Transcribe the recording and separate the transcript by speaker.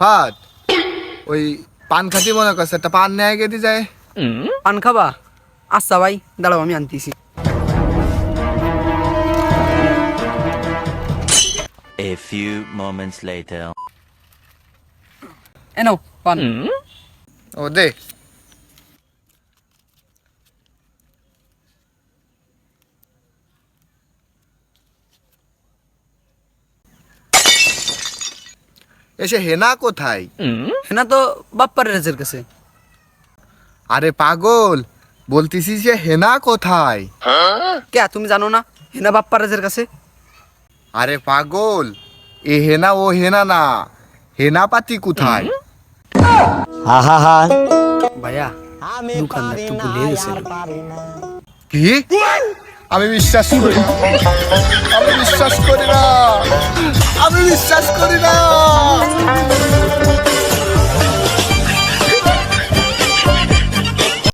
Speaker 1: ভাত ওই পান খাতি মনে করছে একটা পান নেয় গেদি যায়।
Speaker 2: পান খাবা? আচ্ছা ভাই দাঁড়াও আমি আনতেছি।
Speaker 3: A few moments later.
Speaker 2: এনো পান।
Speaker 1: ও দে। এসে হেনা কোথায়?
Speaker 2: হেনা তো বাপ্পার রাজের কাছে।
Speaker 1: আরে পাগল, বলতেছি যে হেনা কোথায়?
Speaker 2: কে তুমি জানো না হেনা বাপ্পার রাজের কাছে?
Speaker 1: আরে পাগল, এ হেনা ও হেনা না, হেনাপাতি কোথায়?
Speaker 2: ভাইয়া দোকানদার তো ভুলে গেছে।
Speaker 1: কি? আমি বিশ্বাস করি না, আমি বিশ্বাস করি না, আমি বিশ্বাস করি না।